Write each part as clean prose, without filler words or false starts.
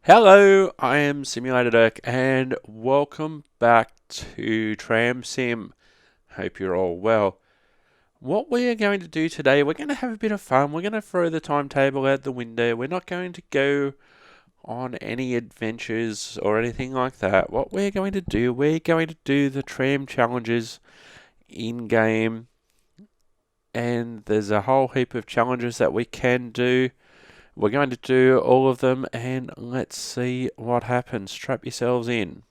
Hello, I am Simulator Dirk and welcome back to Tram Sim. Hope you're all well. What we are going to do today, we're going to have a bit of fun. We're going to throw the timetable out the window. We're not going to go on any adventures or anything like that. What we're going to do, we're going to do the tram challenges in-game. And there's a whole heap of challenges that we can do. We're going to do all of them and let's see what happens. Strap yourselves in.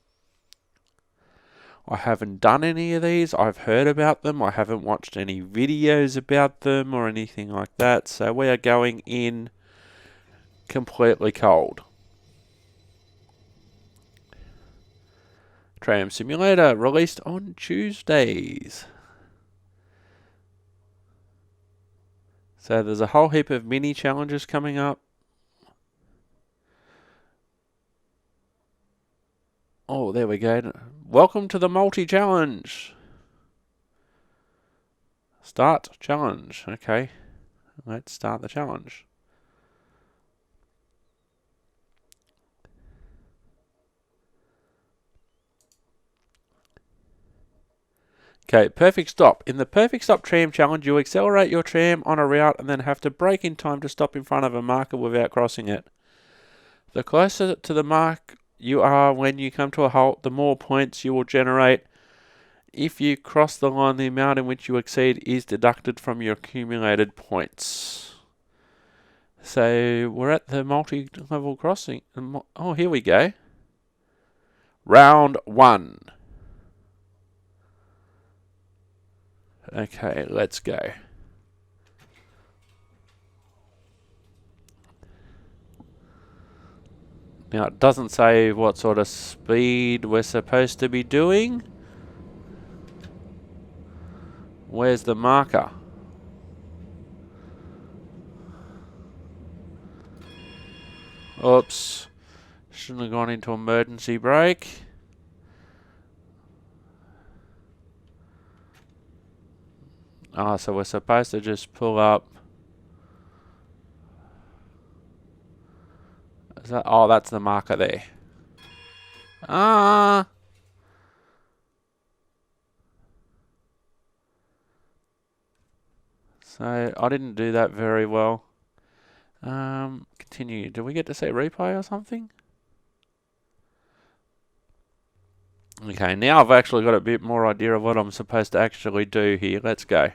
I haven't done any of these. I've heard about them. I haven't watched any videos about them or anything like that. So we are going in completely cold. Tram Simulator released on Tuesdays. So there's a whole heap of mini challenges coming up. Oh, there we go. Welcome to the multi-challenge. Start challenge. Okay, let's start the challenge. Okay, perfect stop. In the perfect stop tram challenge, you accelerate your tram on a route and then have to brake in time to stop in front of a marker without crossing it. The closer to the mark you are when you come to a halt, the more points you will generate. If you cross the line, the amount in which you exceed is deducted from your accumulated points. So we're at the multi-level crossing. Oh, here we go. Round 1. Okay, let's go. Now, it doesn't say what sort of speed we're supposed to be doing. Where's the marker? Oops. Shouldn't have gone into emergency brake. Ah, so we're supposed to just pull up. Is that, oh, that's the marker there. Ah. So I didn't do that very well. Continue. Do we get to say replay or something? Okay, now I've actually got a bit more idea of what I'm supposed to actually do here. Let's go.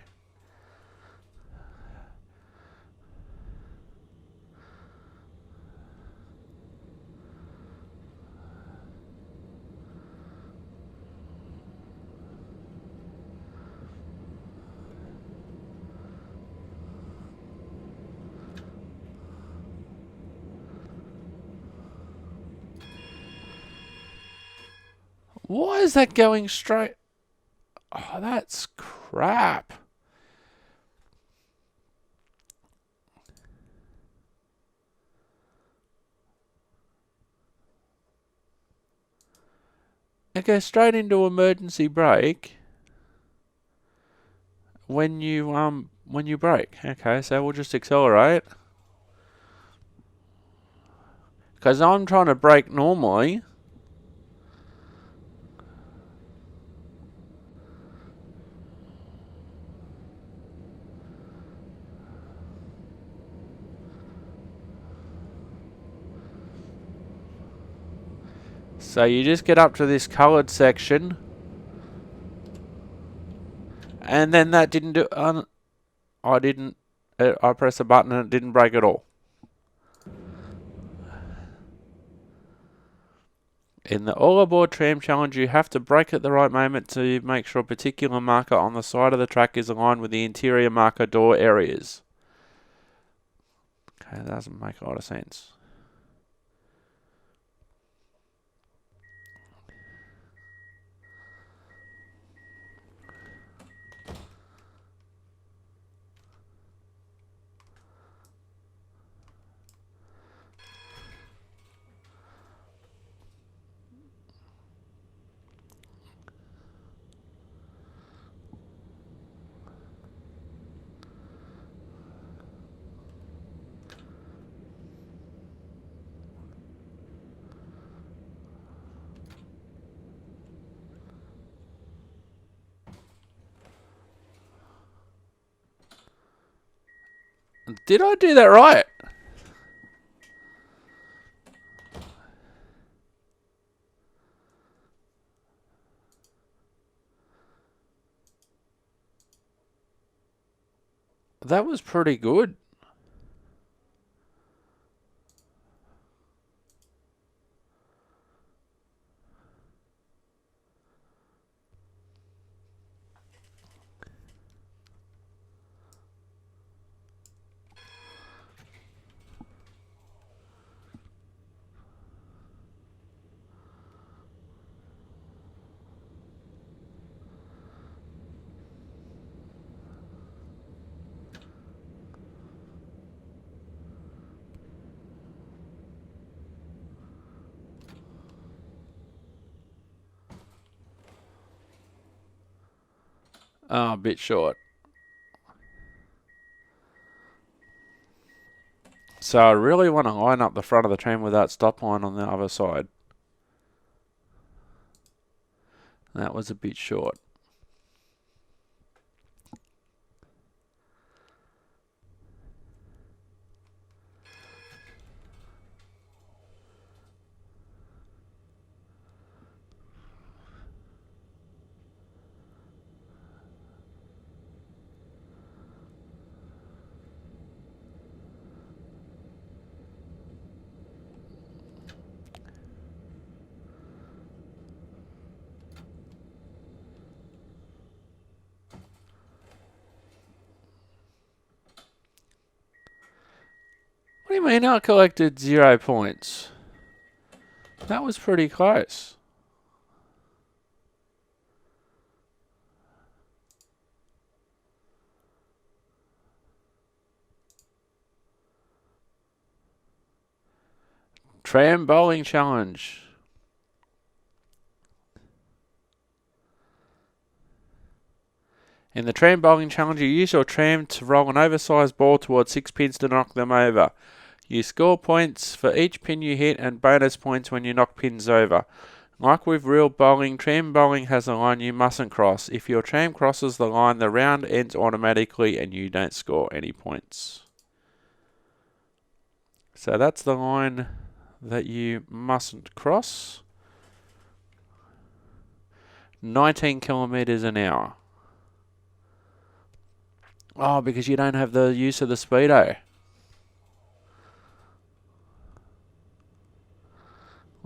Why is that going straight? Oh, that's crap. It goes straight into emergency brake when you brake. Okay, so we'll just accelerate. Because I'm trying to brake normally. So you just get up to this coloured section. And then that didn't do... I didn't... I pressed a button and it didn't brake at all. In the All Aboard Tram Challenge, you have to brake at the right moment to make sure a particular marker on the side of the track is aligned with the interior marker door areas. Okay, that doesn't make a lot of sense. Did I do that right? That was pretty good. Oh, a bit short. So I really want to line up the front of the tram with that stop line on the other side. That was a bit short. What do you mean I collected 0 points? That was pretty close. Tram bowling challenge. In the tram bowling challenge, you use your tram to roll an oversized ball towards 6 pins to knock them over. You score points for each pin you hit and bonus points when you knock pins over. Like with real bowling, tram bowling has a line you mustn't cross. If your tram crosses the line, the round ends automatically and you don't score any points. So that's the line that you mustn't cross. 19 kilometres an hour. Oh, because you don't have the use of the speedo.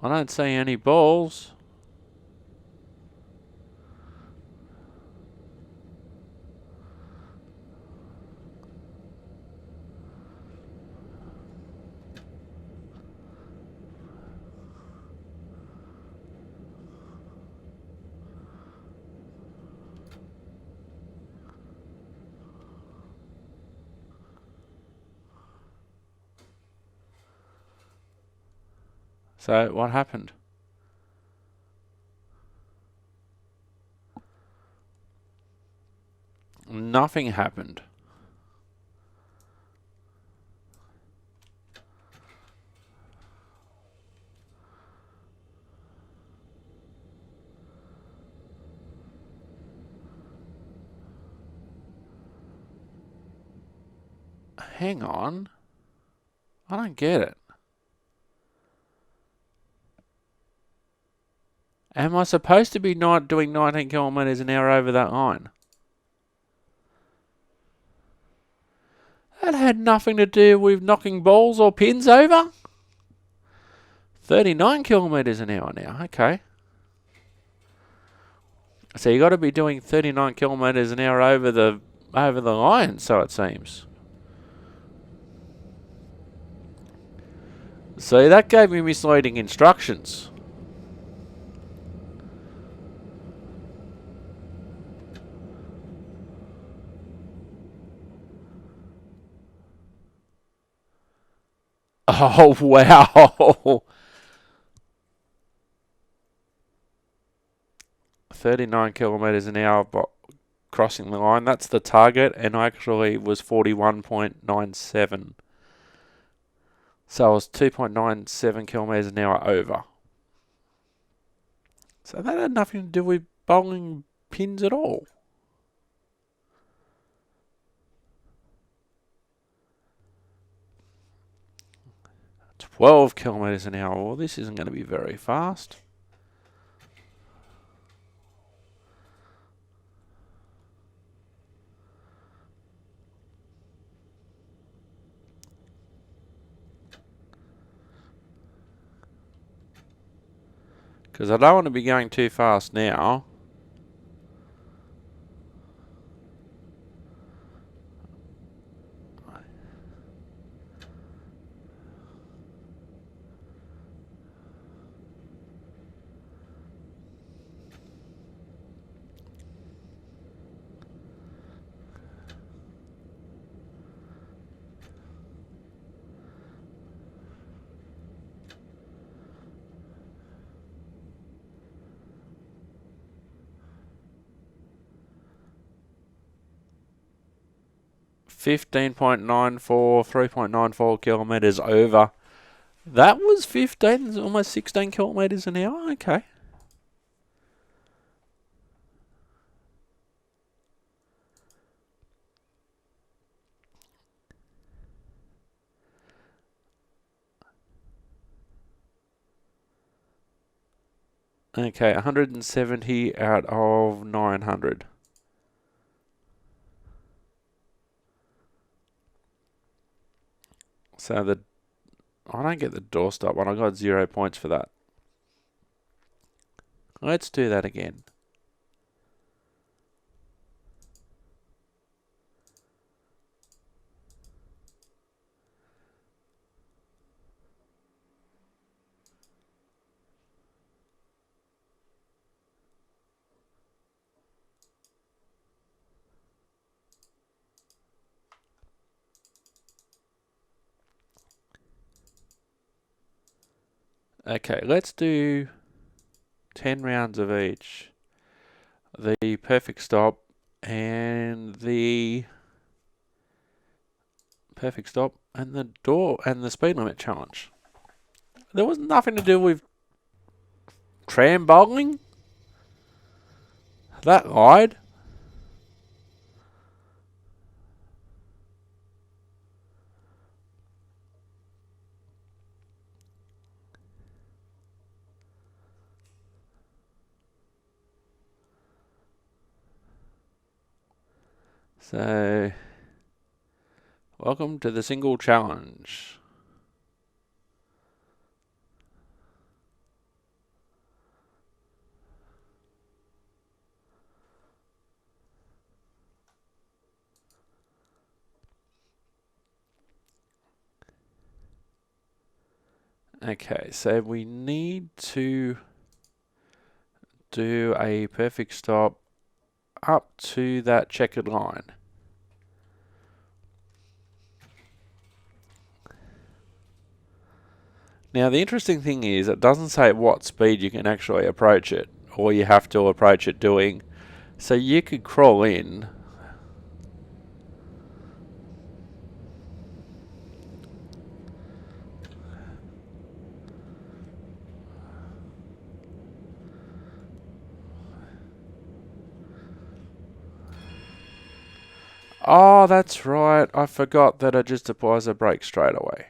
I don't see any balls. So what happened? Nothing happened. Hang on. I don't get it. Am I supposed to be not doing 19 kilometers an hour over that line? That had nothing to do with knocking balls or pins over. 39 kilometers an hour now. Okay. So you got to be doing 39 kilometers an hour over the line, so it seems. So that gave me misleading instructions. Oh, wow. 39 kilometers an hour crossing the line. That's the target, and I actually was 41.97. So I was 2.97 kilometers an hour over. So that had nothing to do with bowling pins at all. 12 kilometers an hour. Well, this isn't going to be very fast. Because I don't want to be going too fast now. .94, 3.94 kilometers over. That was 15, almost 16 kilometers an hour. Okay. Okay, 170 out of 900. So I don't get the doorstop one. I got 0 points for that. Let's do that again. Okay, let's do 10 rounds of each. The perfect stop and the perfect stop and the door and the speed limit challenge. There was nothing to do with tram bowling. That lied. So, welcome to the single challenge. Okay, so we need to do a perfect stop up to that checkered line. Now, the interesting thing is it doesn't say at what speed you can actually approach it, or you have to approach it doing. So you could crawl in. Oh, that's right. I forgot that it just applies a brake straight away.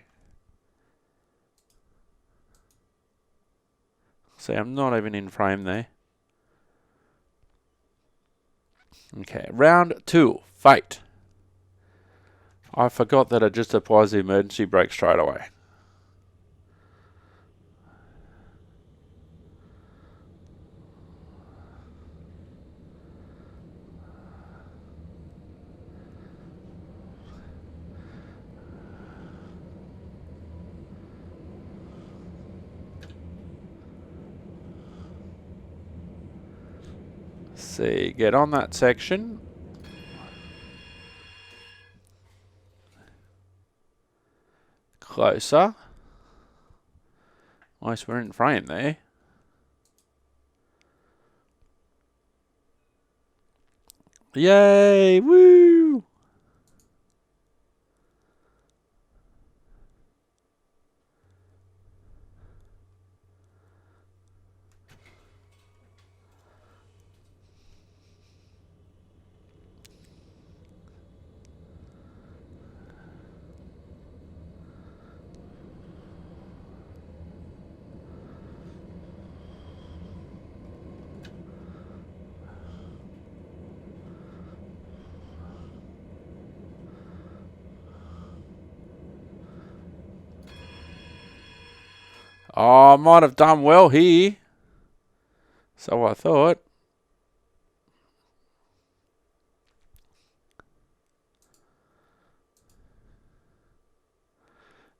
See, I'm not even in frame there. Okay, round 2, fight. I forgot that it just applies the emergency brake straight away. See, get on that section. Closer. Nice, we're in frame there. Yay! Woo! Oh, I might have done well here. So I thought.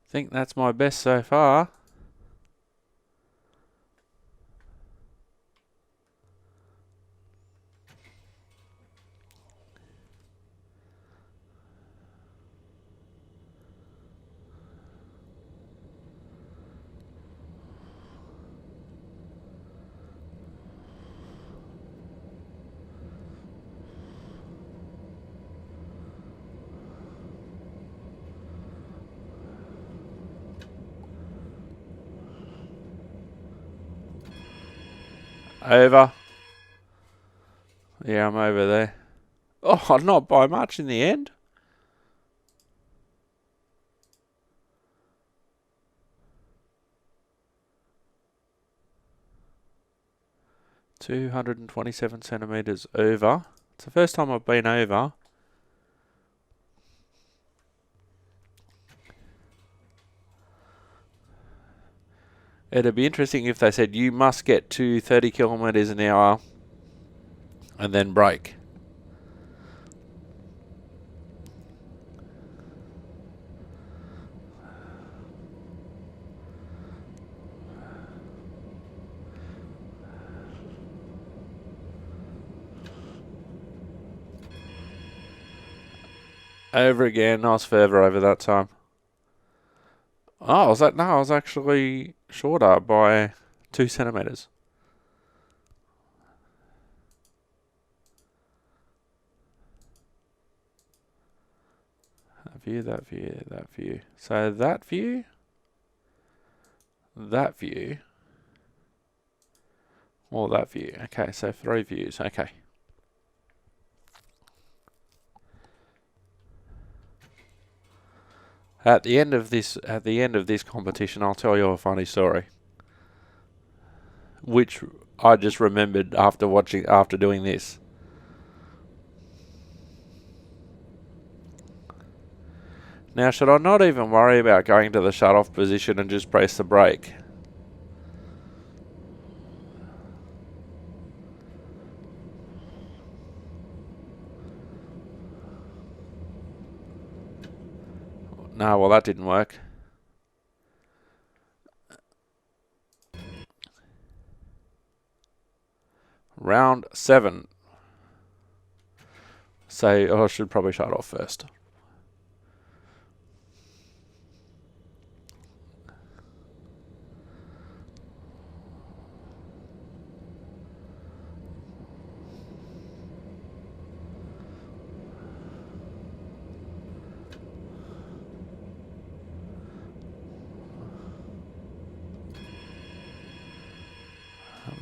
Think that's my best so far. Over. Yeah, I'm over there. Oh, not by much in the end. $227 over. It's the first time I've been over. It'd be interesting if they said you must get to 30 kilometres an hour and then brake. Over again. I was further over that time. Oh, was that? No, I was actually shorter by 2 centimetres. That view, that view, that view. So that view, that view, or that view. Okay, so 3 views. Okay. At the end of this competition, I'll tell you a funny story, which I just remembered after doing this. Now, should I not even worry about going to the shut-off position and just press the brake? No, well, that didn't work. Round 7. So I should probably shut off first.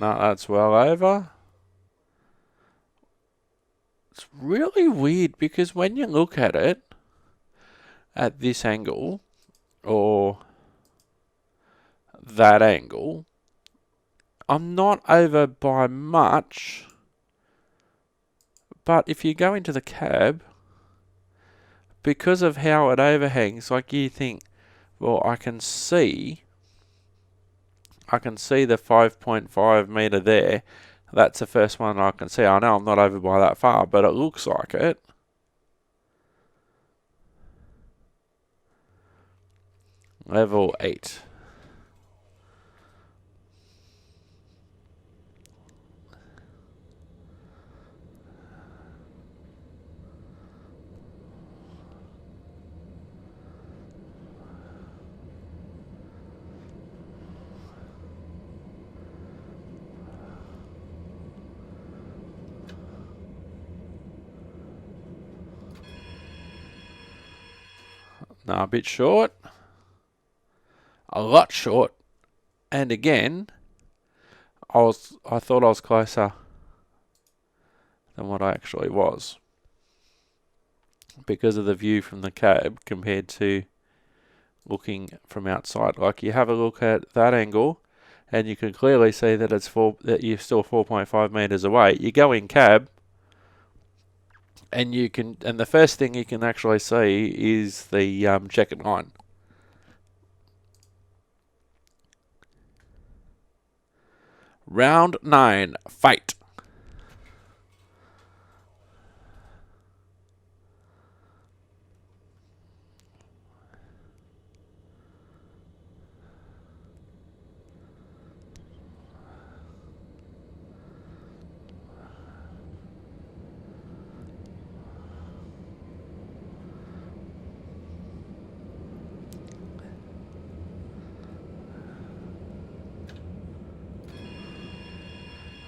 No, that's well over. It's really weird because when you look at it at this angle or that angle, I'm not over by much. But if you go into the cab, because of how it overhangs, like you think, well, I can see the 5.5 metre there. That's the first one I can see. I know I'm not over by that far, but it looks like it. Level 8. No, a bit short. A lot short. And again, I thought I was closer than what I actually was, because of the view from the cab compared to looking from outside. Like, you have a look at that angle and you can clearly see that you're still 4.5 metres away. You go in cab and the first thing you can actually see is the checkered line. Round 9, fight.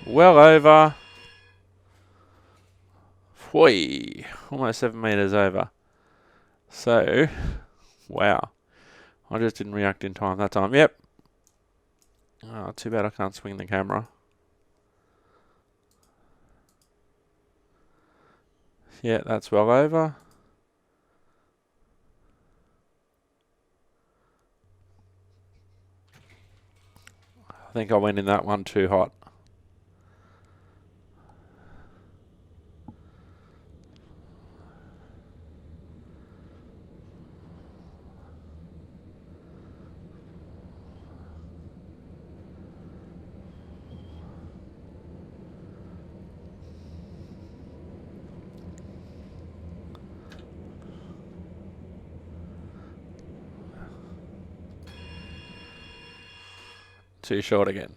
Well over. Whee! Almost 7 metres over. So, wow. I just didn't react in time that time. Yep. Oh, too bad I can't swing the camera. Yeah, that's well over. I think I went in that one too hot. Too short again.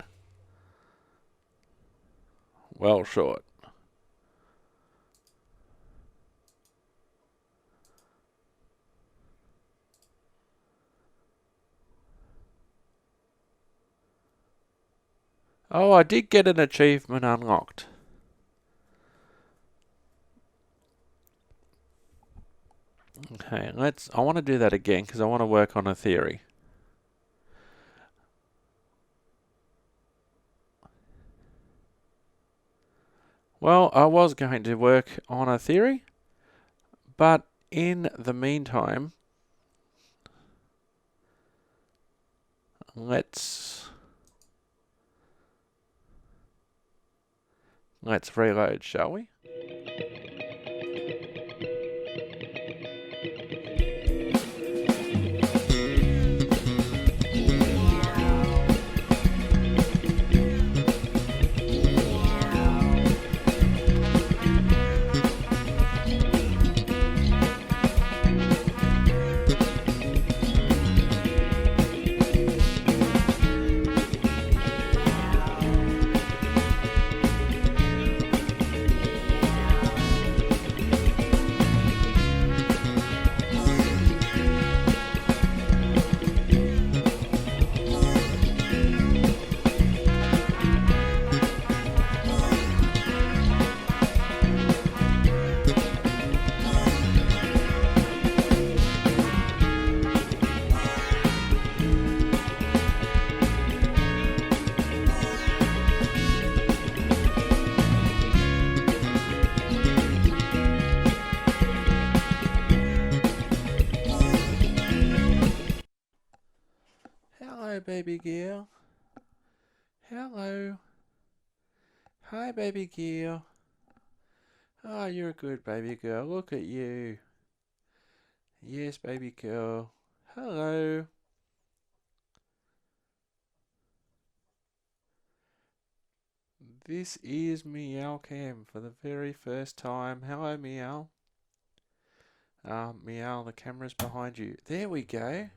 Well short. Oh, I did get an achievement unlocked. Okay, I want to do that again because I want to work on a theory. Well, I was going to work on a theory, but in the meantime, let's reload, shall we? Hello, baby girl. Hello. Hi, baby girl. Oh, you're a good baby girl. Look at you. Yes, baby girl. Hello. This is Meow Cam for the very first time. Hello, Meow. Meow, the camera's behind you. There we go.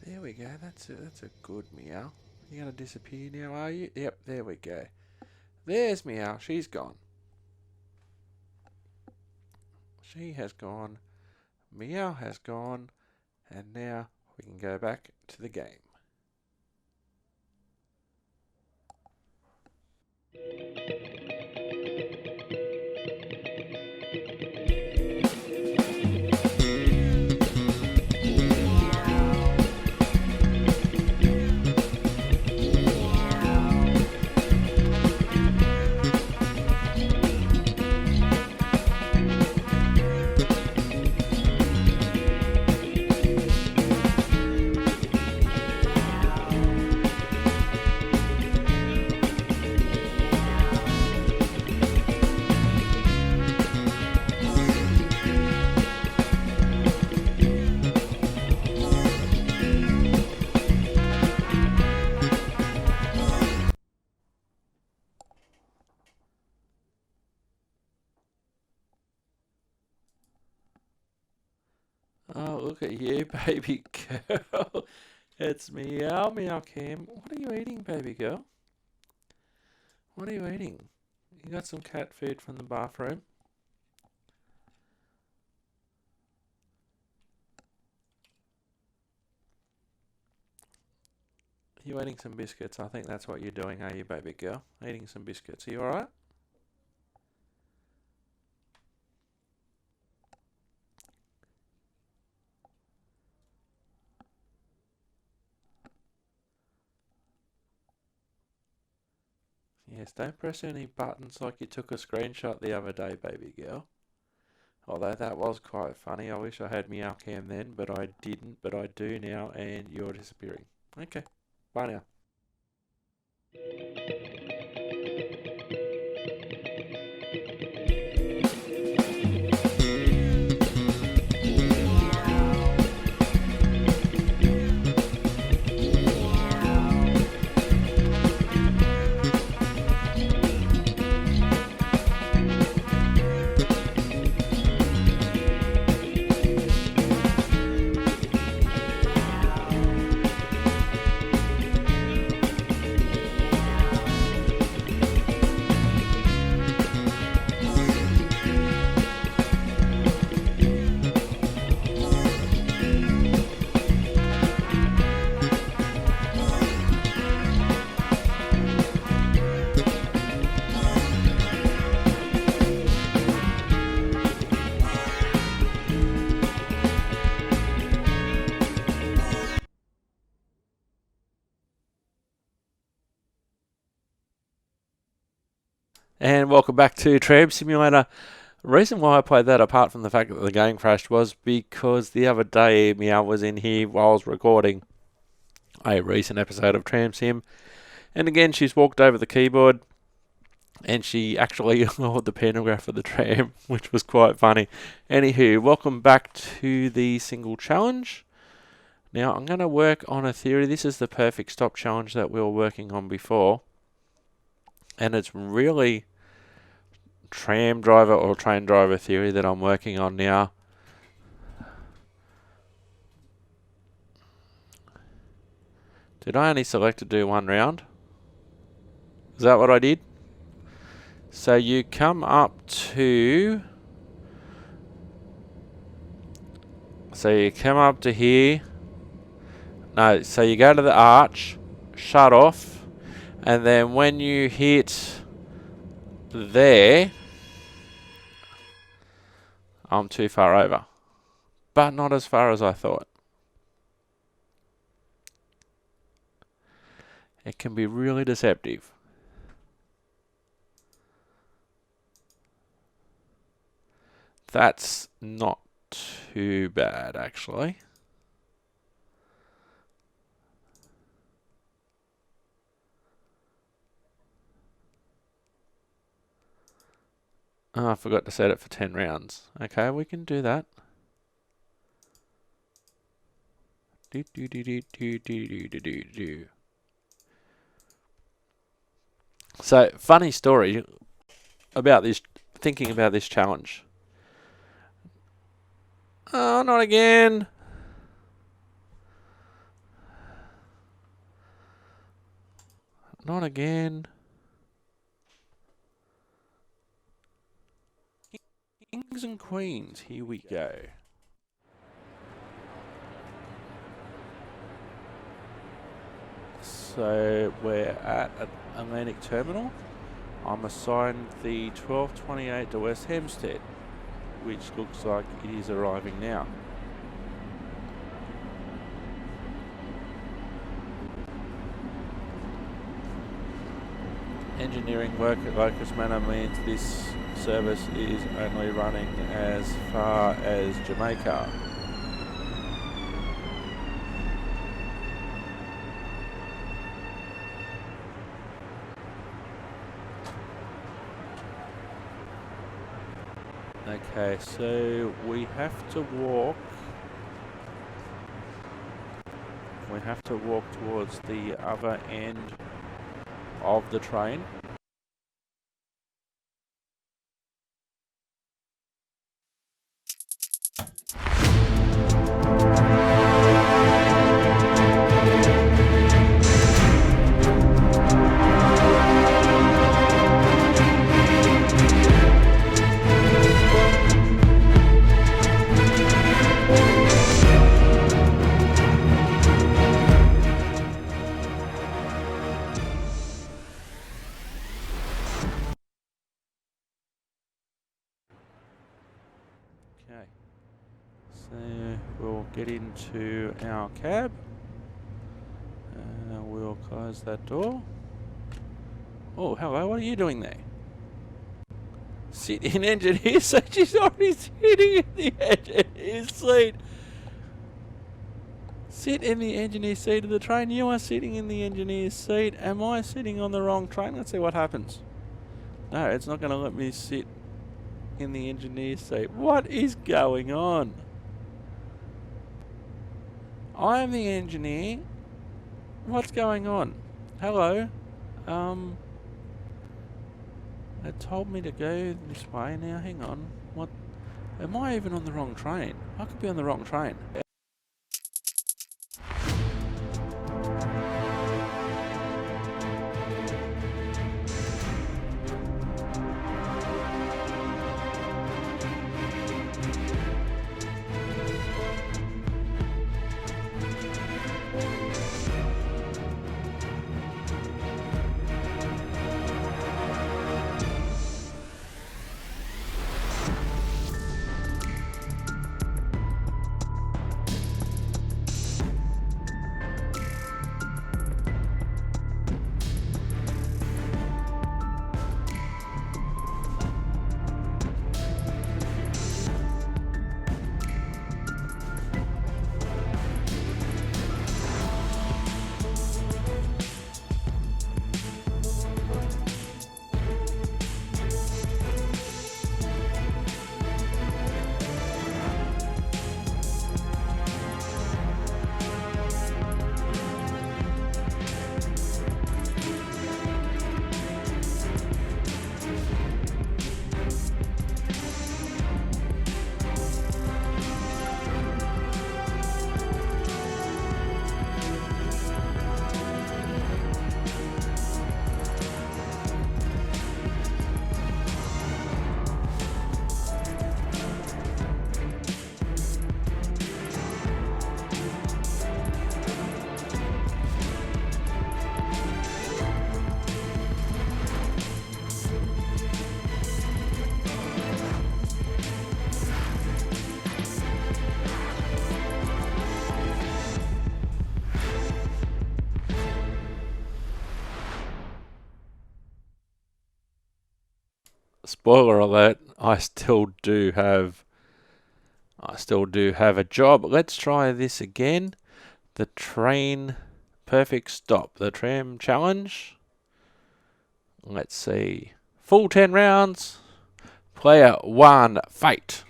There we go. That's a good Meow. You gonna disappear now, are you? Yep, there we go. There's Meow. She's gone. She has gone. Meow has gone. And now we can go back to the game. Oh, look at you, baby girl. It's Meow Meow Cam. What are you eating, baby girl? What are you eating? You got some cat food from the bathroom? You eating some biscuits? I think that's what you're doing, are you, baby girl? Eating some biscuits. Are you alright? Yes, don't press any buttons like you took a screenshot the other day, baby girl. Although that was quite funny. I wish I had Meow Cam then, but I didn't. But I do now, and you're disappearing. Okay, bye now. And welcome back to Tram Simulator. The reason why I played that, apart from the fact that the game crashed, was because the other day Meow was in here while I was recording a recent episode of Tram Sim. And again, she's walked over the keyboard and she actually ignored the pantograph of the tram, which was quite funny. Anywho, welcome back to the single challenge. Now, I'm going to work on a theory. This is the perfect stop challenge that we were working on before. And it's really tram driver or train driver theory that I'm working on now. Did I only select to do one round? Is that what I did? So you come up to... So you come up to here. No, so you go to the arch, shut off, and then when you hit there, I'm too far over. But not as far as I thought. It can be really deceptive. That's not too bad, actually. Oh, I forgot to set it for 10 rounds. Okay, we can do that. So, funny story about this, thinking about this challenge. Oh, not again. Not again. Kings and queens, here we go. So we're at Atlantic Terminal. I'm assigned the 1228 to West Hempstead, which looks like it is arriving now. Engineering work at Locust Manor means this service is only running as far as Jamaica. Okay, so we have to walk. We have to walk towards the other end of the train. Okay, so we'll get into our cab. We'll close that door. Oh, hello, what are you doing there? Sit in engineer seat. She's already sitting in the engineer seat. Sit in the engineer seat of the train. You are sitting in the engineer seat. Am I sitting on the wrong train? Let's see what happens. No, it's not going to let me sit in the engineer seat. What is going on? I am the engineer. What's going on? Hello. It told me to go this way. Now, hang on. What? Am I even on the wrong train? I could be on the wrong train. Spoiler alert, I still do have a job. Let's try this again. The train perfect stop. The tram challenge. Let's see. Full 10 rounds. Player 1, fight.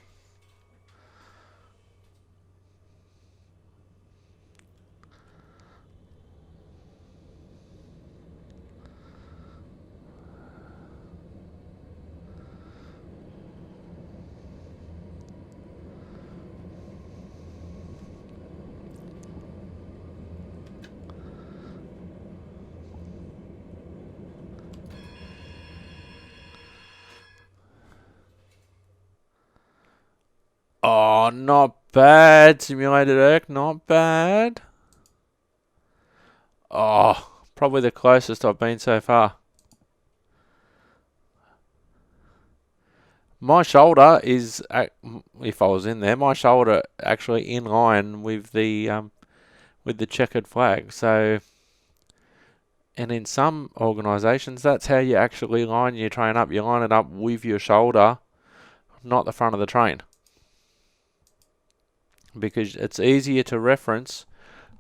Oh, not bad, Simulated Irk, not bad. Oh, probably the closest I've been so far. My shoulder is, if I was in there, my shoulder actually in line with the checkered flag. So, and in some organisations, that's how you actually line your train up. You line it up with your shoulder, not the front of the train, because it's easier to reference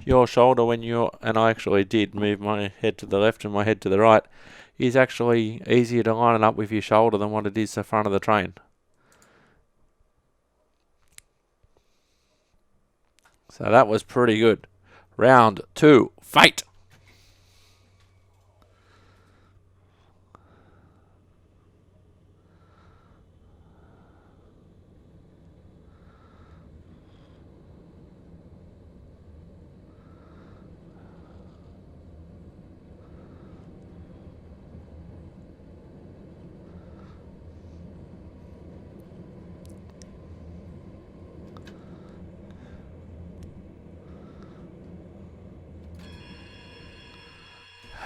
your shoulder when you're, and I actually did move my head to the left and my head to the right, is actually easier to line it up with your shoulder than what it is the front of the train. So that was pretty good. Round 2, fight!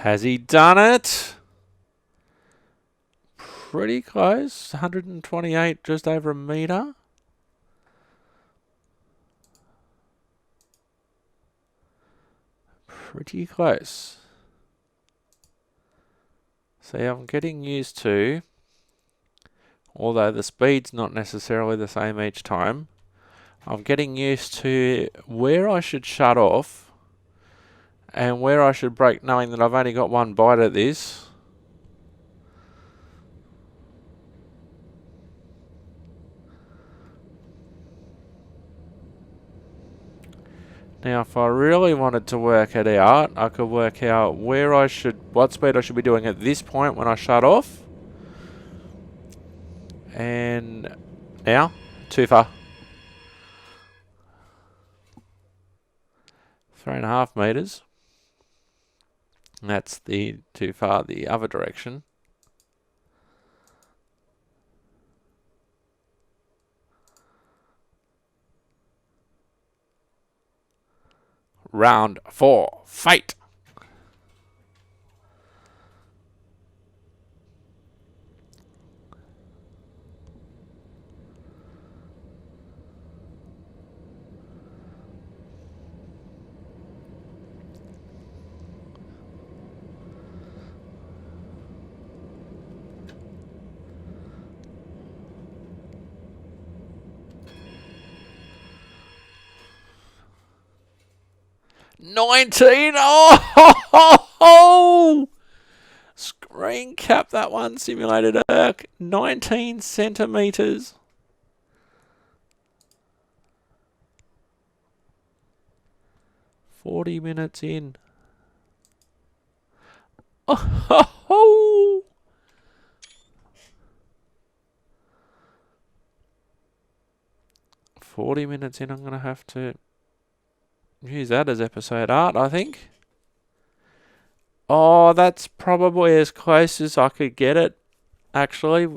Has he done it? Pretty close. 128, just over a metre. Pretty close. See, I'm getting used to, although the speed's not necessarily the same each time, I'm getting used to where I should shut off and where I should brake, knowing that I've only got one bite at this. Now, if I really wanted to work it out, I could work out what speed I should be doing at this point when I shut off. And now, too far. 3.5 metres. That's too far the other direction. Round 4, fight! $19. Oh! Screen cap that one, Simulated Irk. 19 centimetres. $40 minutes in. Oh! 40 minutes in, I'm going to have to use that as episode art, I think. Oh, that's probably as close as I could get it, actually.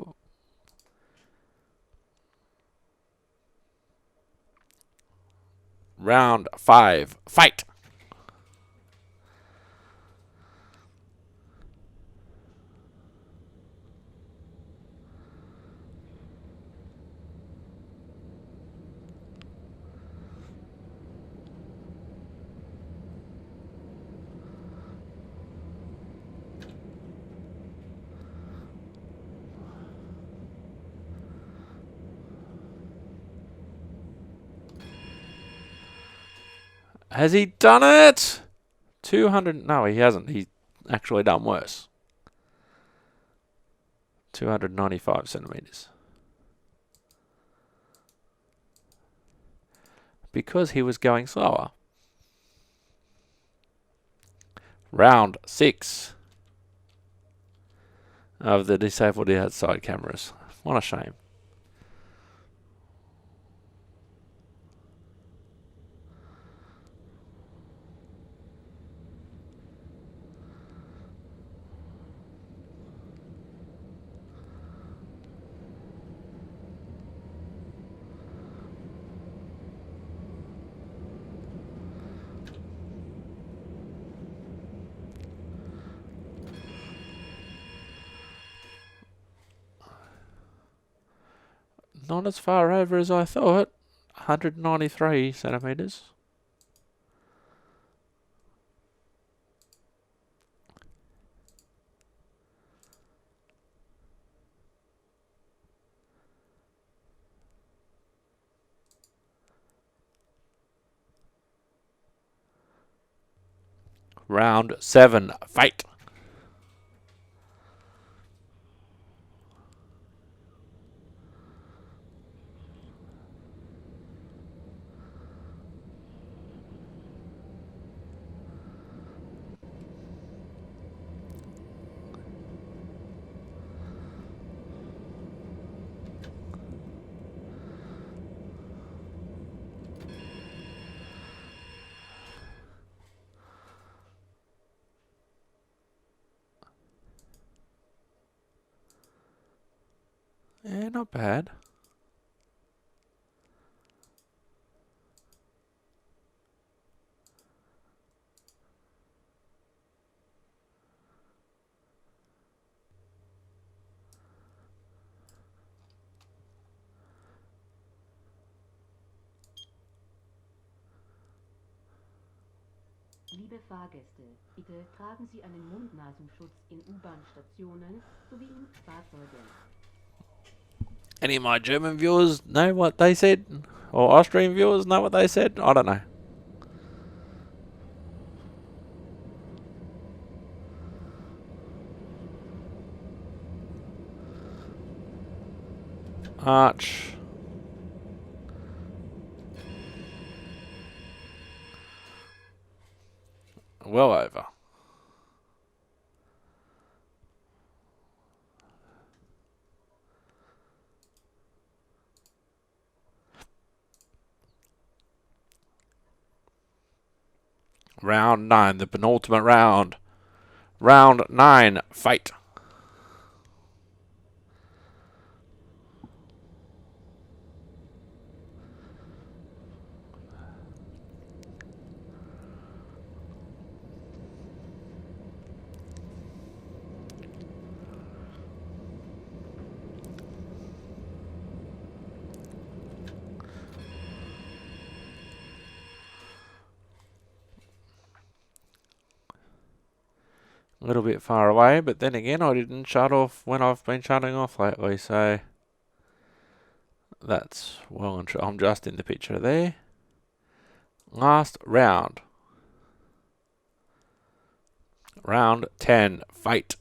Round 5, fight! Has he done it? 200. No, he hasn't. He's actually done worse. 295 centimetres. because he was going slower. Round 6 of the disabled outside cameras. What a shame. Not as far over as I thought. 193 centimetres. Round 7, fight. Yeah, not bad. Liebe Fahrgäste, bitte tragen Sie einen Mund-Nasenschutz in U-Bahn-Stationen sowie in Fahrzeugen. Any of my German viewers know what they said? Or Austrian viewers know what they said? I don't know. Arch. Well over. Round 9, the penultimate round. Round 9, fight. A little bit far away, but then again, I didn't shut off when I've been shutting off lately, so that's well and true. I'm just in the picture there. Last round. Round 10, fight.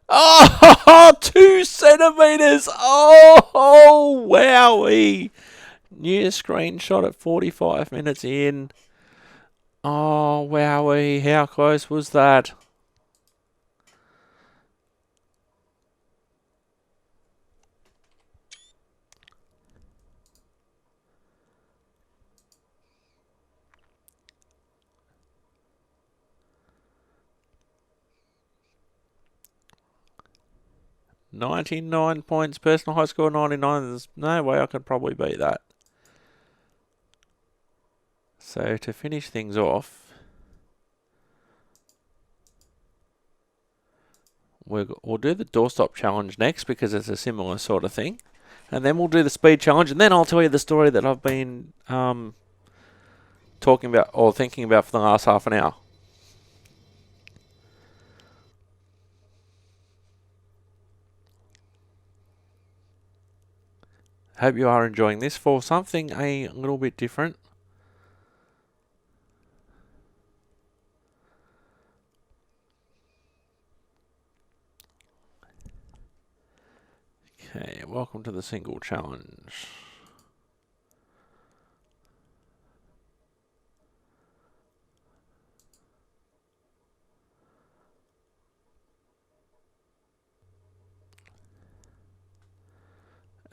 Oh, 2 centimetres. Oh, wowee. New screenshot at 45 minutes in. Oh, wowee. How close was that? $99 points, personal high score 99. There's no way I could probably beat that. So to finish things off, we'll do the doorstop challenge next because it's a similar sort of thing. And then we'll do the speed challenge, and then I'll tell you the story that I've been talking about or thinking about for the last half an hour? Hope you are enjoying this for something a little bit different. Okay, welcome to the single challenge.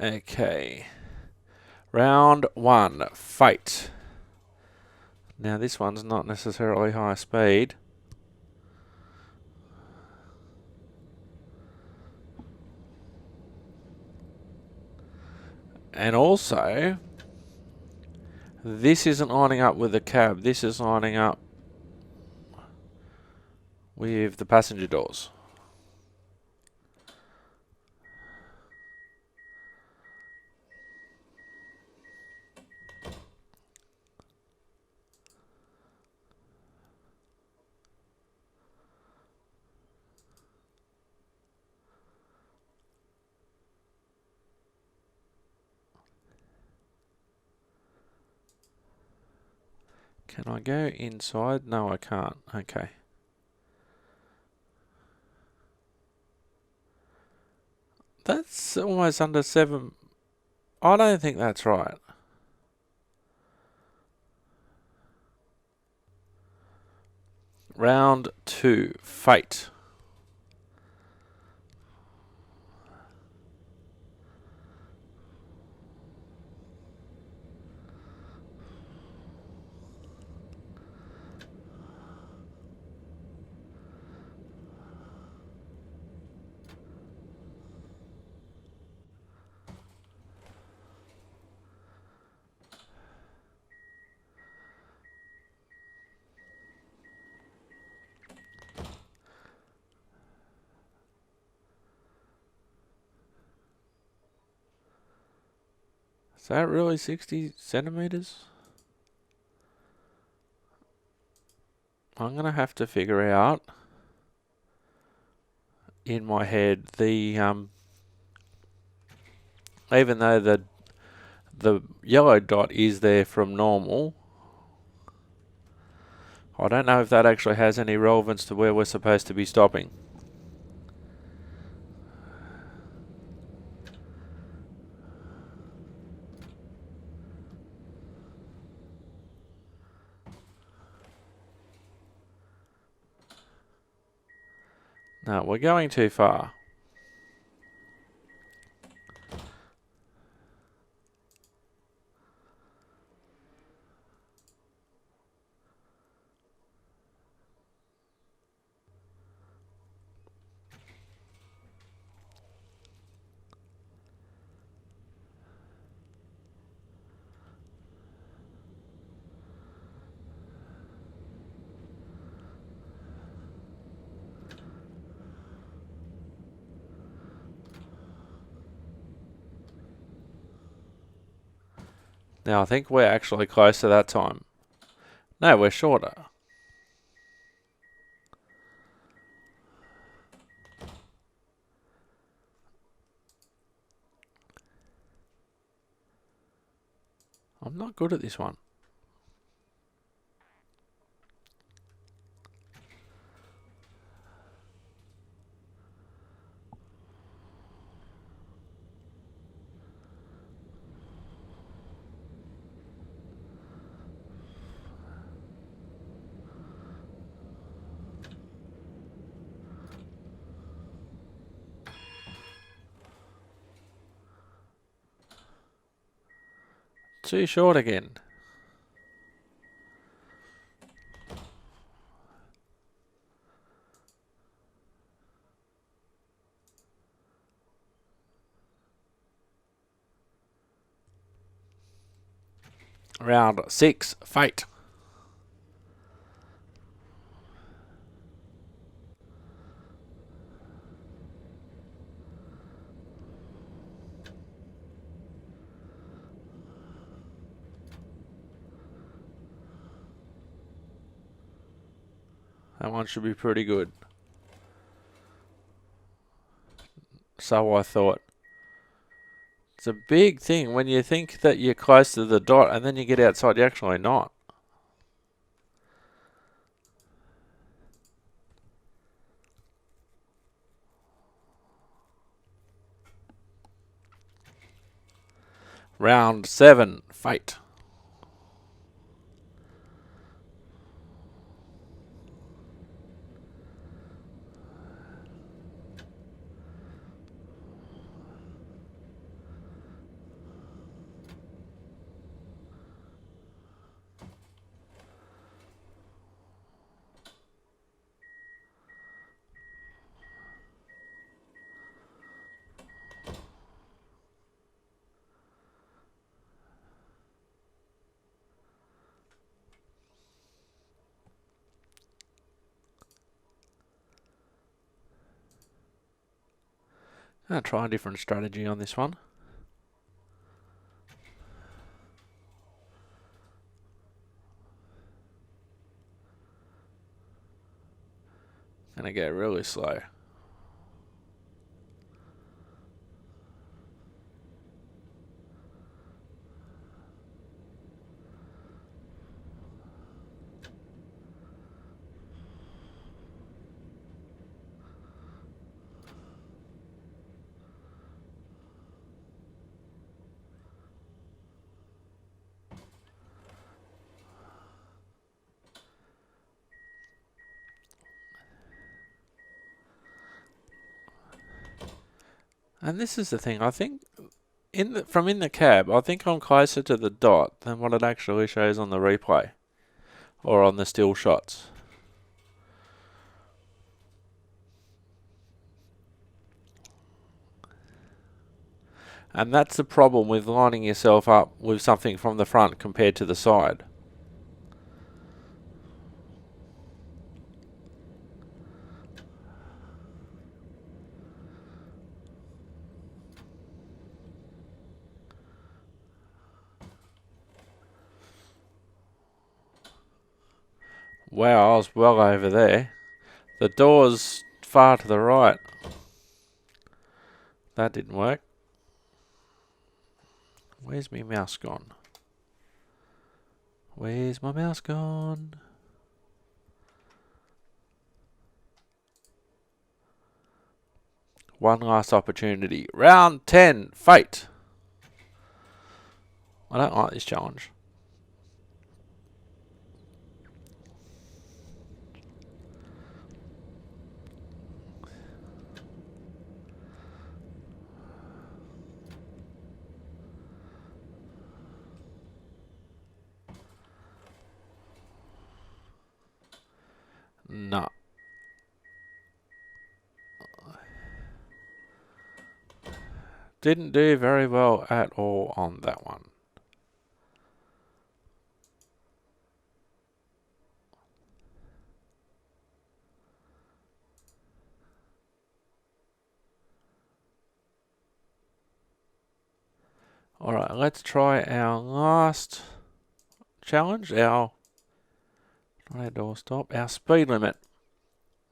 Okay. Round 1, fight. Now this one's not necessarily high speed. And also, this isn't lining up with the cab. This is lining up with the passenger doors. Can I go inside? No, I can't. Okay. That's almost under 7. I don't think that's right. Round 2, fate. Is that really 60 centimeters? I'm going to have to figure out in my head the even though the yellow dot is there from normal, I don't know if that actually has any relevance to where we're supposed to be stopping. No, we're going too far. Now I think we're actually close to that time. No, we're shorter. I'm not good at this one. Too short again. Round 6, fate. That one should be pretty good. So I thought. It's a big thing when you think that you're close to the dot and then you get outside, you're actually not. Round 7, fight. I'll try a different strategy on this one. Gonna go really slow. And this is the thing, I think from in the cab, I think I'm closer to the dot than what it actually shows on the replay or on the still shots. And that's the problem with lining yourself up with something from the front compared to the side. Wow, I was well over there. The door's far to the right. That didn't work. Where's my mouse gone? Where's my mouse gone? One last opportunity. Round 10, fight. I don't like this challenge. No. Didn't do very well at all on that one. Alright, let's try our last challenge, our doorstop, our speed limit.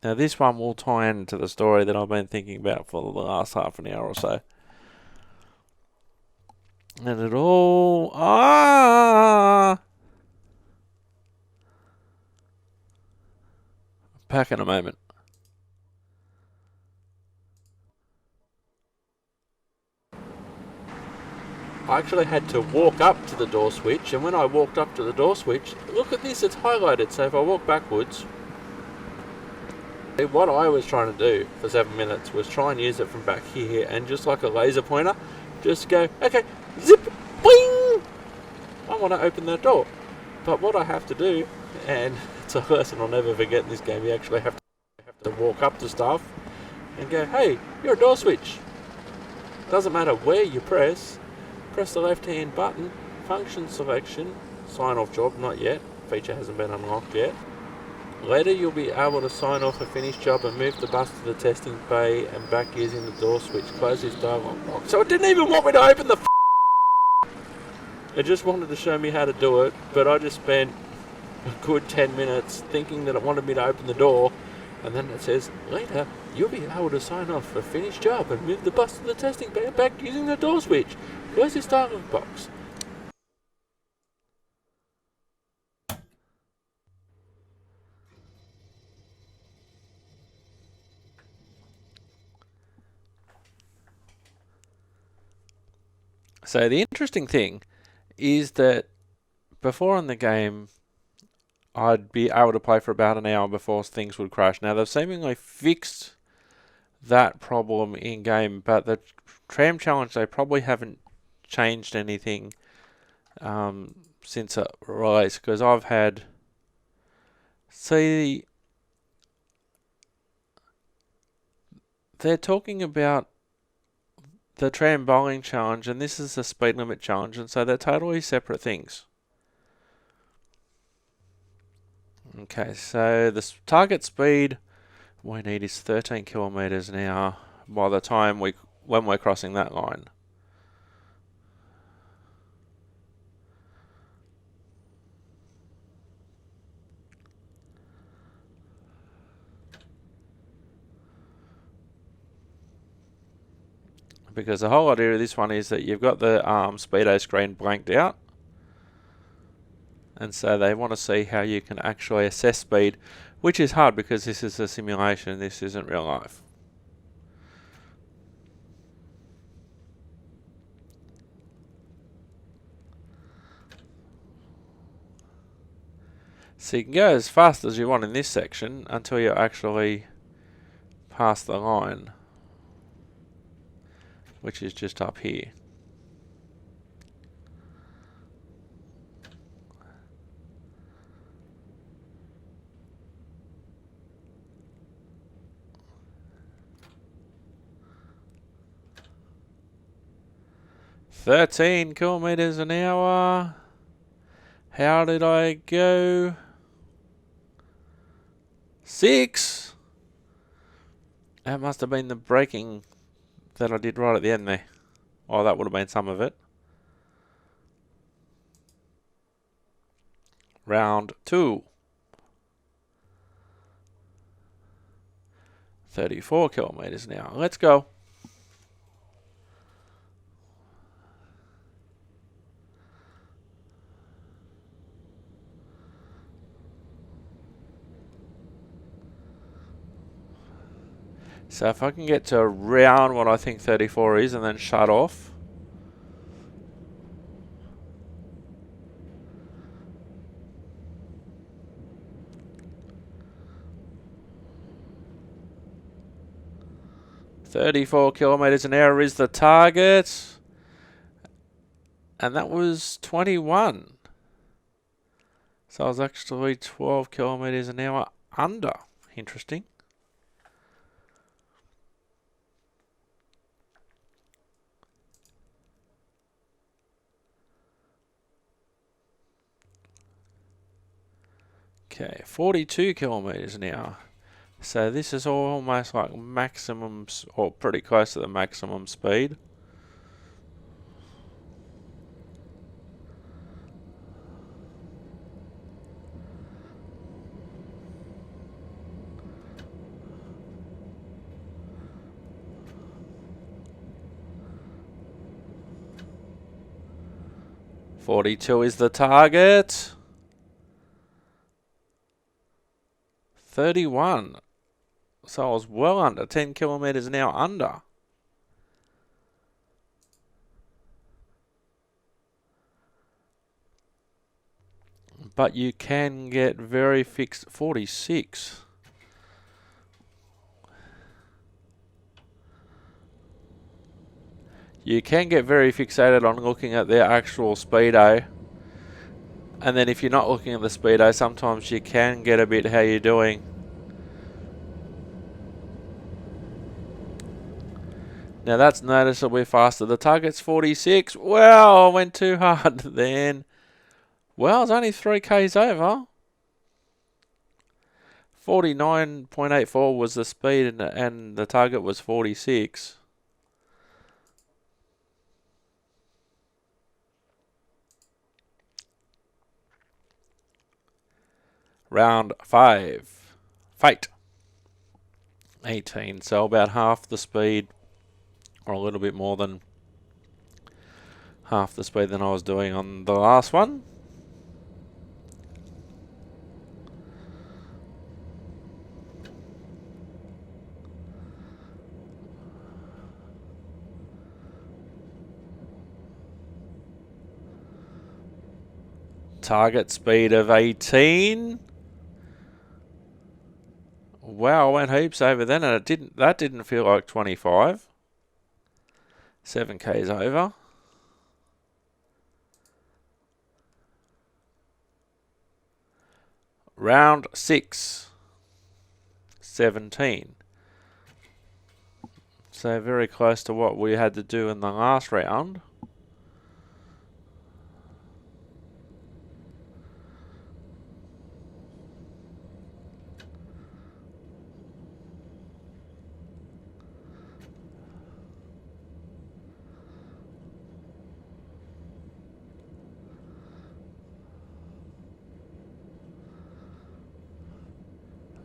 Now this one will tie into the story that I've been thinking about for the last half an hour or so. And it all... Back in a moment. I actually had to walk up to the door switch, and when I walked up to the door switch, look at this, it's highlighted. So if I walk backwards, what I was trying to do for 7 minutes was try and use it from back here, and just like a laser pointer, just go, okay, zip, boing! I want to open that door. But what I have to do, and it's a lesson I'll never forget in this game, you actually have to walk up to stuff and go, hey, you're a door switch. Doesn't matter where you press the left hand button, function selection, sign off job, not yet, feature hasn't been unlocked yet. Later you'll be able to sign off a finished job and move the bus to the testing bay and back using the door switch. Close this dialog box. So it didn't even want me to open the it just wanted to show me how to do it, but I just spent a good 10 minutes thinking that it wanted me to open the door, and then it says, later, you'll be able to sign off for a finished job and move the bus to the testing bed back using the door switch. Close this dialog box. So the interesting thing is that before in the game, I'd be able to play for about an hour before things would crash. Now, they've seemingly fixed that problem in game, but the Tram Challenge, they probably haven't changed anything since it released, because I've had... See, they're talking about the Tram Bowling Challenge, and this is the Speed Limit Challenge, and so they're totally separate things. Okay, so the target speed we need is 13 kilometers an hour by the time when we're crossing that line. Because the whole idea of this one is that you've got the speedo screen blanked out, and so they want to see how you can actually assess speed, which is hard because this is a simulation, this isn't real life. So you can go as fast as you want in this section until you actually pass the line, which is just up here. "13 kilometers an hour. How did I go? 6. That must have been the braking that I did right at the end there. Oh, that would have been some of it. Round 2. 34 kilometers an hour. Let's go. So if I can get to around what I think 34 is and then shut off. "34 kilometers an hour is the target." And that was 21. So I was actually 12 kilometers an hour under. Interesting. Okay, 42 kilometers an hour. So this is almost like maximum, or pretty close to the maximum speed. "42 is the target." 31. So I was well under, 10 kilometers an hour under. But you can get very fixed. 46. You can get very fixated on looking at their actual speedo. And then if you're not looking at the speedo, sometimes you can get a bit how you're doing. Now that's noticeably faster. The target's 46. Well, I went too hard then. Well, it's only 3 k's over. 49.84 was the speed and the target was 46. Round 5. Fate. 18. So about half the speed, or a little bit more than half the speed than I was doing on the last one. Target speed of 18. Wow, I went heaps over then, and that didn't feel like 25. 7 k's over. Round 6. 17. So very close to what we had to do in the last round.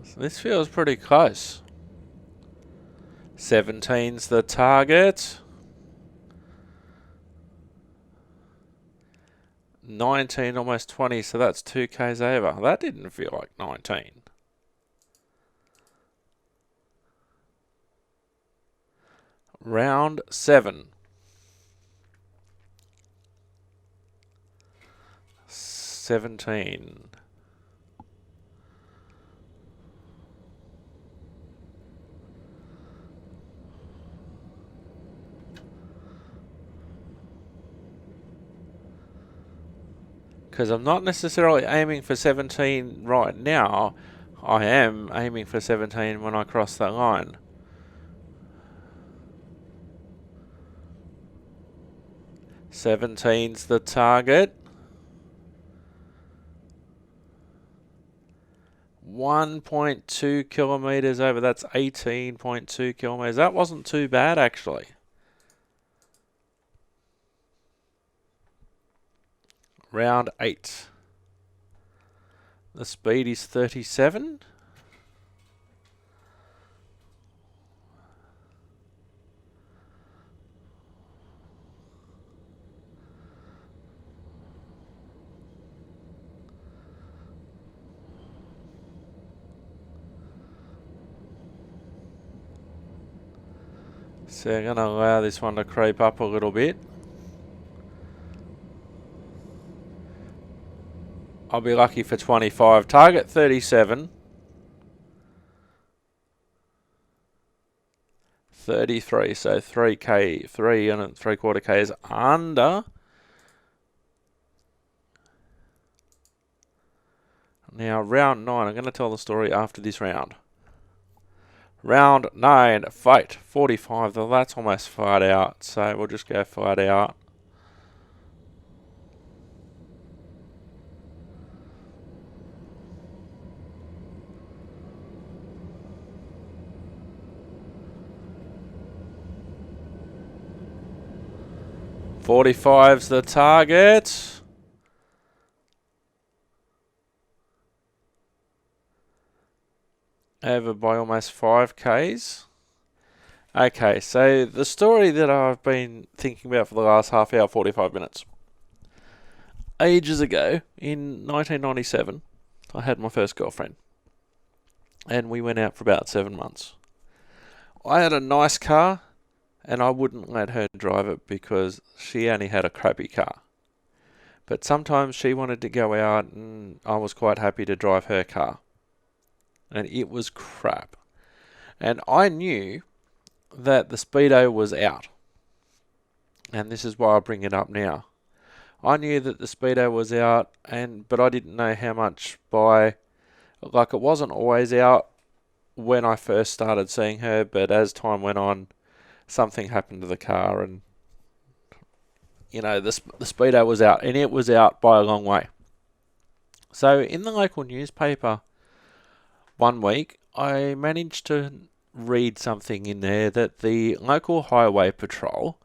So this feels pretty close. 17's the target. 19, almost 20, so that's 2 k's over. That didn't feel like 19. Round 7. 17. Because I'm not necessarily aiming for 17 right now. I am aiming for 17 when I cross that line. Seventeen's the target. 1.2 kilometres over. That's 18.2 kilometres. That wasn't too bad, actually. Round 8. The speed is 37. So I'm going to allow this one to creep up a little bit. I'll be lucky for 25. Target 37. 33, so 3k, 3.75 k's under. Now round 9, I'm going to tell the story after this round. Round 9, fight, 45, though that's almost flat out, so we'll just go flat out. .45's the target. Over by almost 5 k's. Okay, so the story that I've been thinking about for the last half hour, 45 minutes. Ages ago, in 1997, I had my first girlfriend. And we went out for about 7 months. I had a nice car, and I wouldn't let her drive it because she only had a crappy car. But sometimes she wanted to go out, and I was quite happy to drive her car. And it was crap. And I knew that the speedo was out. And this is why I bring it up now. I knew that the speedo was out, but I didn't know how much like it wasn't always out when I first started seeing her, but as time went on, something happened to the car, and the speedo was out, and it was out by a long way. So in the local newspaper one week, I managed to read something in there that the local highway patrol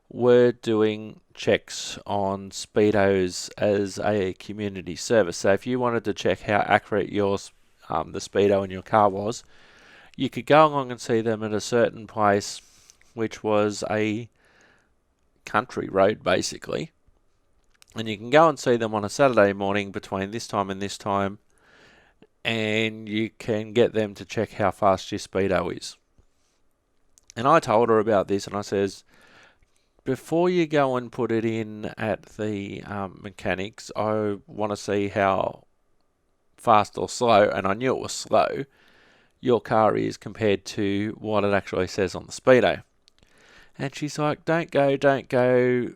were doing checks on speedos as a community service. So if you wanted to check how accurate the speedo in your car was, you could go along and see them at a certain place, which was a country road basically. And you can go and see them on a Saturday morning between this time and this time, and you can get them to check how fast your speedo is. And I told her about this, and I says, before you go and put it in at the mechanics, I want to see how fast or slow, and I knew it was slow, your car is compared to what it actually says on the speedo. And she's like, don't go,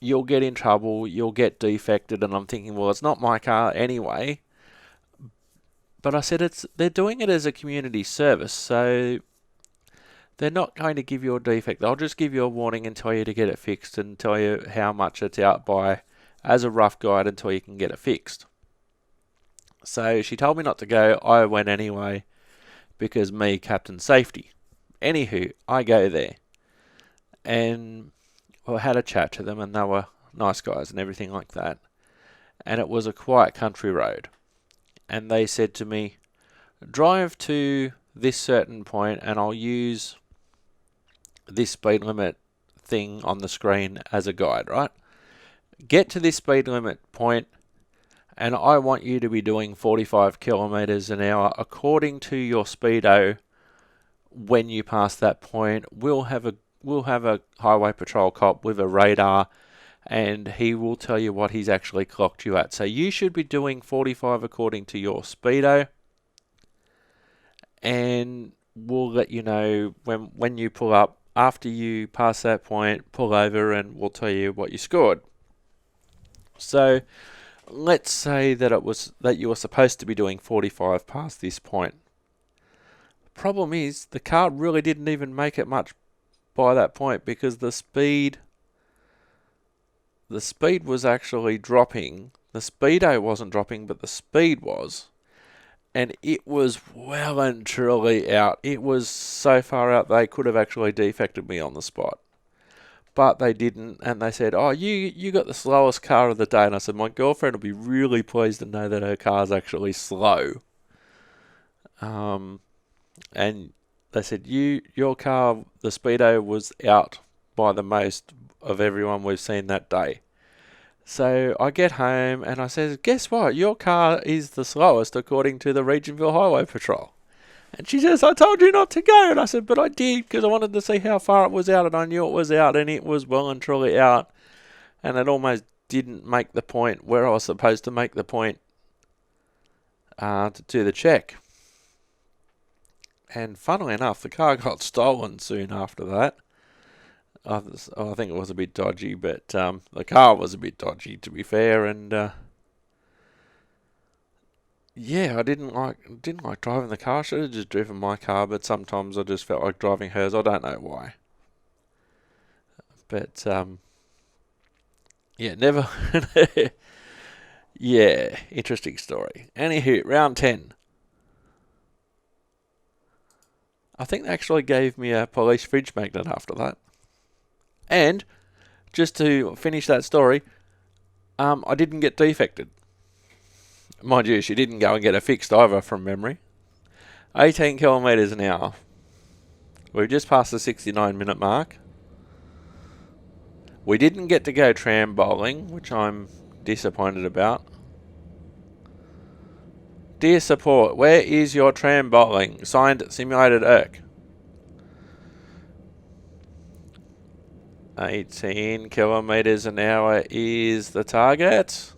you'll get in trouble, you'll get defected. And I'm thinking, well, it's not my car anyway. But I said, they're doing it as a community service, so they're not going to give you a defect. They'll just give you a warning and tell you to get it fixed and tell you how much it's out by as a rough guide until you can get it fixed. So she told me not to go. I went anyway because me, Captain Safety. Anywho, I go there and I had a chat to them, and they were nice guys and everything like that. And it was a quiet country road. And they said to me, drive to this certain point and I'll use this speed limit thing on the screen as a guide, right? Get to this speed limit point and I want you to be doing 45 kilometers an hour according to your speedo. When you pass that point, we'll have a highway patrol cop with a radar, and he will tell you what he's actually clocked you at. So you should be doing 45 according to your speedo, and we'll let you know when you pull up. After you pass that point, pull over and we'll tell you what you scored. So let's say that you were supposed to be doing 45 past this point. The problem is the car really didn't even make it much by that point, because the speed was actually dropping. The speedo wasn't dropping, but the speed was. And it was well and truly out. It was so far out they could have actually defected me on the spot. But they didn't, and they said, oh, you got the slowest car of the day. And I said, my girlfriend will be really pleased to know that her car's actually slow. And they said, your car, the speedo was out by the most of everyone we've seen that day. So I get home and I said, guess what? Your car is the slowest according to the Regionville Highway Patrol. And she says, I told you not to go. And I said, but I did, because I wanted to see how far it was out, and I knew it was out, and it was well and truly out. And it almost didn't make the point where I was supposed to make the point to do the check. And funnily enough, the car got stolen soon after that. I think it was a bit dodgy, but the car was a bit dodgy, to be fair. And yeah, I didn't like driving the car. I should have just driven my car, but sometimes I just felt like driving hers. I don't know why. But yeah, never. Yeah, interesting story. Anywho, round 10. I think they actually gave me a police fridge magnet after that. And just to finish that story, I didn't get defected. Mind you, she didn't go and get it fixed either, from memory. 18 kilometres an hour. We've just passed the 69-minute mark. We didn't get to go tram bowling, which I'm disappointed about. Dear support, where is your tram bowling? Signed, Simulated Irk. 18 kilometres an hour is the target.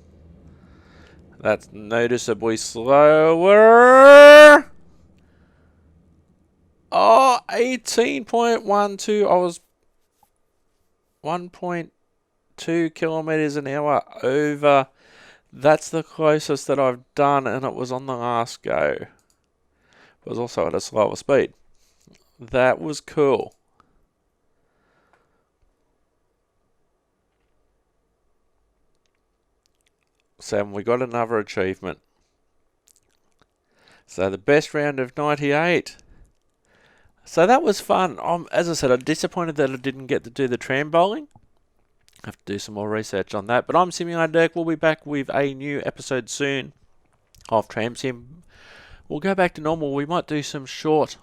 That's noticeably slower. Oh, 18.12. I was 1.2 kilometres an hour over. That's the closest that I've done, and it was on the last go. It was also at a slower speed. That was cool. So we got another achievement. So the best round of 98. So that was fun. As I said, I'm disappointed that I didn't get to do the tram bowling. I have to do some more research on that. But I'm Simulator Dirk. We'll be back with a new episode soon of Tram Sim. We'll go back to normal. We might do some short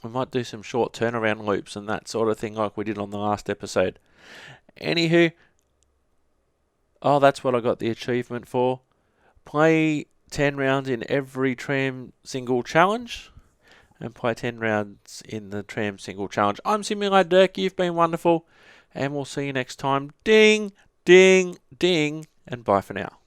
turnaround loops and that sort of thing like we did on the last episode. Anywho, that's what I got the achievement for. Play 10 rounds in every Tram single challenge and play 10 rounds in the Tram single challenge. I'm Simulator Dirk. You've been wonderful and we'll see you next time. Ding, ding, ding, and bye for now.